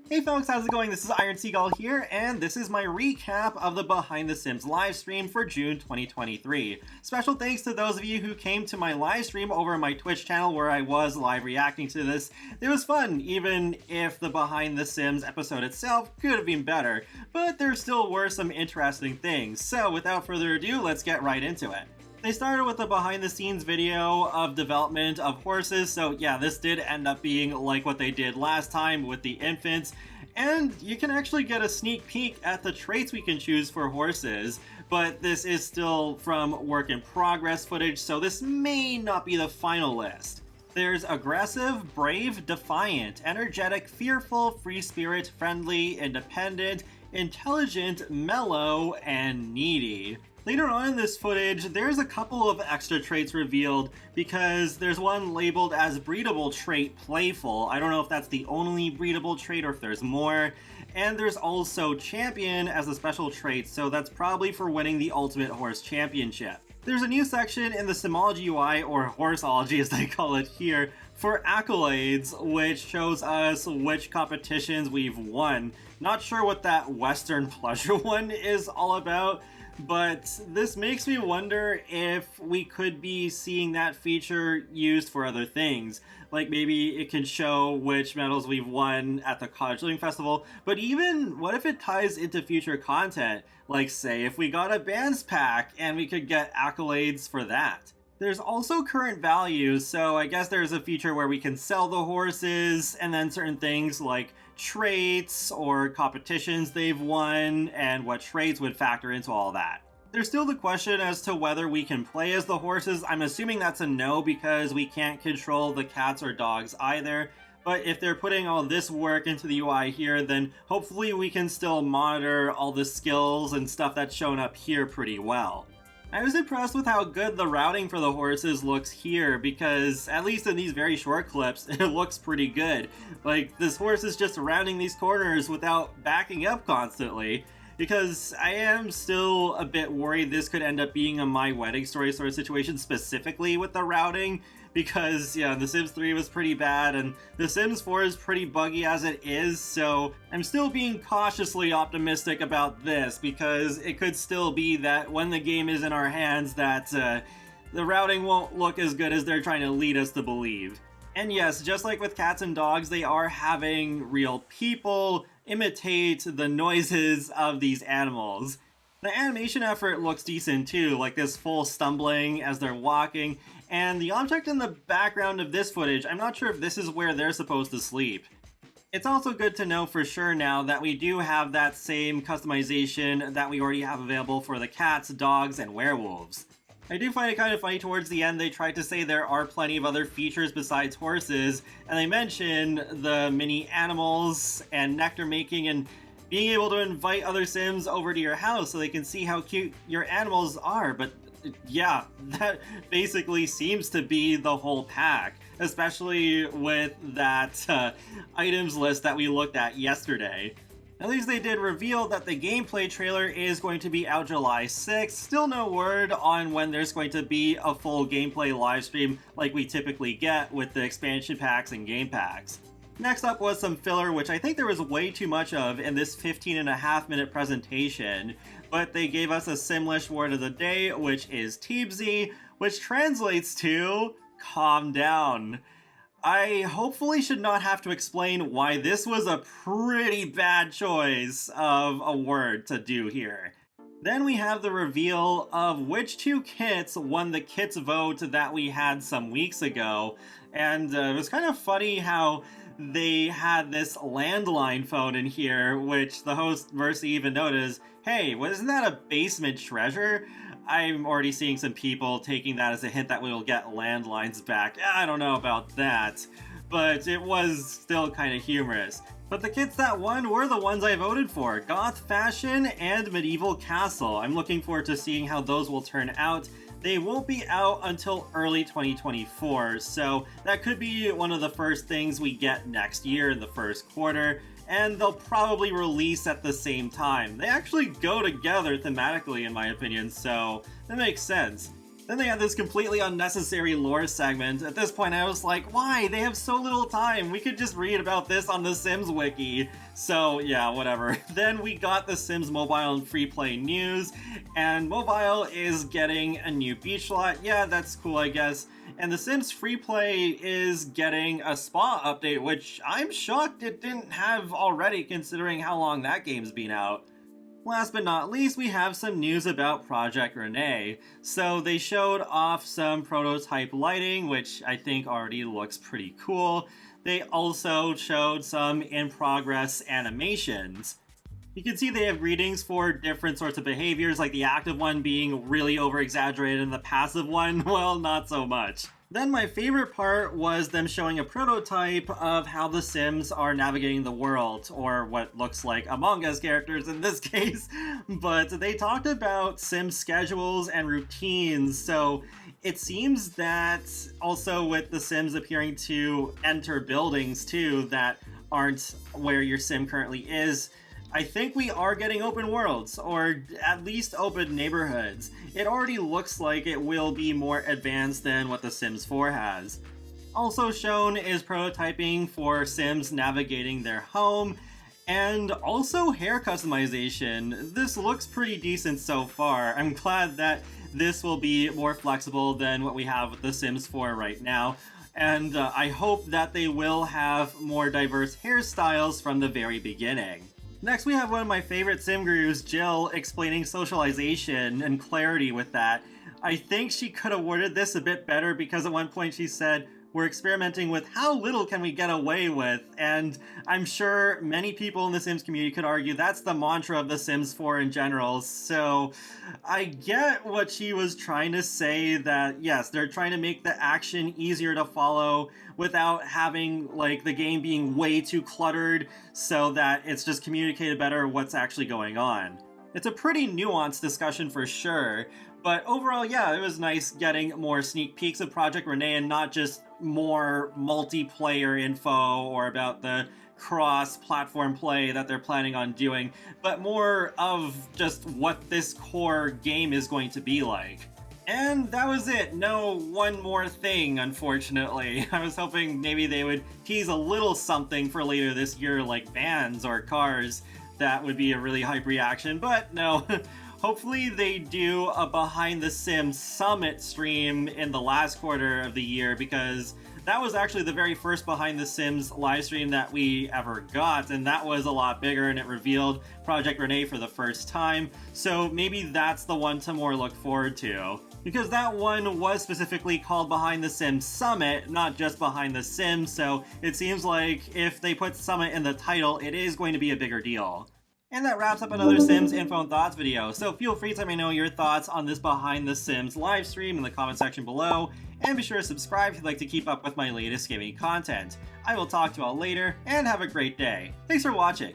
Hey folks, how's it going? This is Iron Seagull here, and this is my recap of the Behind the Sims live stream for June 2023. Special thanks to those of you who came to my live stream over on my Twitch channel where I was live reacting to this. It was fun, even if the Behind the Sims episode itself could have been better, but there still were some interesting things. So without further ado, let's get right into it. They started with a behind-the-scenes video of development of horses, so yeah, this did end up being like what they did last time with the infants, and you can actually get a sneak peek at the traits we can choose for horses, but this is still from work in progress footage, so this may not be the final list. There's aggressive, brave, defiant, energetic, fearful, free spirit, friendly, independent, intelligent, mellow, and needy. Later on in this footage, there's a couple of extra traits revealed because there's one labeled as breedable trait playful. I don't know if that's the only breedable trait or if there's more. And there's also champion as a special trait, so that's probably for winning the Ultimate Horse Championship. There's a new section in the Simology UI, or Horseology as they call it here, for ACCOLADES, which shows us which competitions we've won. Not sure what that Western Pleasure one is all about, but this makes me wonder if we could be seeing that feature used for other things. Like maybe it can show which medals we've won at the Cottage Living Festival, but even what if it ties into future content? Like say if we got a bands pack and we could get accolades for that. There's also current values, so I guess there's a feature where we can sell the horses, and then certain things like traits or competitions they've won, and what traits would factor into all that. There's still the question as to whether we can play as the horses. I'm assuming that's a no because we can't control the cats or dogs either. But if they're putting all this work into the UI here, then hopefully we can still monitor all the skills and stuff that's shown up here pretty well. I was impressed with how good the routing for the horses looks here because, at least in these very short clips, it looks pretty good. Like, this horse is just rounding these corners without backing up constantly. Because I am still a bit worried this could end up being a My Wedding Story sort of situation, specifically with the routing. Because, yeah, The Sims 3 was pretty bad, and The Sims 4 is pretty buggy as it is, so I'm still being cautiously optimistic about this, because it could still be that when the game is in our hands that the routing won't look as good as they're trying to lead us to believe. And yes, just like with cats and dogs, they are having real people imitate the noises of these animals. The animation effort looks decent too, like this full stumbling as they're walking, and the object in the background of this footage, I'm not sure if this is where they're supposed to sleep. It's also good to know for sure now that we do have that same customization that we already have available for the cats, dogs, and werewolves. I do find it kind of funny towards the end they tried to say there are plenty of other features besides horses, and they mention the mini animals and nectar making and being able to invite other Sims over to your house so they can see how cute your animals are, but yeah, that basically seems to be the whole pack, especially with that items list that we looked at yesterday. At least they did reveal that the gameplay trailer is going to be out July 6th. Still no word on when there's going to be a full gameplay livestream like we typically get with the expansion packs and game packs. Next up was some filler, which I think there was way too much of in this 15.5-minute presentation, but they gave us a Simlish word of the day, which is Teebsy, which translates to calm down. I hopefully should not have to explain why this was a pretty bad choice of a word to do here. Then we have the reveal of which two kits won the kits vote that we had some weeks ago, and it was kind of funny how they had this landline phone in here, which the host Mercy even noticed, hey, wasn't that a basement treasure? I'm already seeing some people taking that as a hint that we will get landlines back. I don't know about that, but it was still kind of humorous. But the kits that won were the ones I voted for, Goth Fashion and Medieval Castle. I'm looking forward to seeing how those will turn out. They won't be out until early 2024, so that could be one of the first things we get next year in the first quarter, and they'll probably release at the same time. They actually go together thematically in my opinion, so that makes sense. Then they had this completely unnecessary lore segment. At this point I was like, why? They have so little time. We could just read about this on the Sims wiki. So yeah, whatever. Then we got the Sims Mobile and Free Play news, and Mobile is getting a new beach lot. Yeah, that's cool, I guess. And the Sims Free Play is getting a spa update, which I'm shocked it didn't have already considering how long that game's been out. Last but not least, we have some news about Project Rene. So they showed off some prototype lighting, which I think already looks pretty cool. They also showed some in-progress animations. You can see they have greetings for different sorts of behaviors, like the active one being really over-exaggerated and the passive one, well, not so much. Then my favorite part was them showing a prototype of how the Sims are navigating the world, or what looks like Among Us characters in this case, but they talked about Sim schedules and routines, so it seems that also with the Sims appearing to enter buildings too that aren't where your Sim currently is, I think we are getting open worlds, or at least open neighborhoods. It already looks like it will be more advanced than what The Sims 4 has. Also shown is prototyping for Sims navigating their home, and also hair customization. This looks pretty decent so far. I'm glad that this will be more flexible than what we have with The Sims 4 right now, and I hope that they will have more diverse hairstyles from the very beginning. Next, we have one of my favorite sim gurus, Jill, explaining socialization and clarity with that. I think she could have worded this a bit better because at one point she said, we're experimenting with how little can we get away with, and I'm sure many people in the Sims community could argue that's the mantra of The Sims 4 in general, so I get what she was trying to say, that yes, they're trying to make the action easier to follow without having like the game being way too cluttered so that it's just communicated better what's actually going on. It's a pretty nuanced discussion for sure, but overall, yeah, it was nice getting more sneak peeks of Project Rene and not just more multiplayer info or about the cross-platform play that they're planning on doing, but more of just what this core game is going to be like. And that was it. No one more thing, unfortunately. I was hoping maybe they would tease a little something for later this year, like bands or cars. That would be a really hype reaction, but no. Hopefully they do a Behind the Sims Summit stream in the last quarter of the year, because that was actually the very first Behind the Sims live stream that we ever got, and that was a lot bigger and it revealed Project Rene for the first time, so maybe that's the one to more look forward to. Because that one was specifically called Behind the Sims Summit, not just Behind the Sims, so it seems like if they put Summit in the title, it is going to be a bigger deal. And that wraps up another Sims Info and Thoughts video, so feel free to let me know your thoughts on this Behind the Sims live stream in the comment section below, and be sure to subscribe if you'd like to keep up with my latest gaming content. I will talk to you all later, and have a great day. Thanks for watching!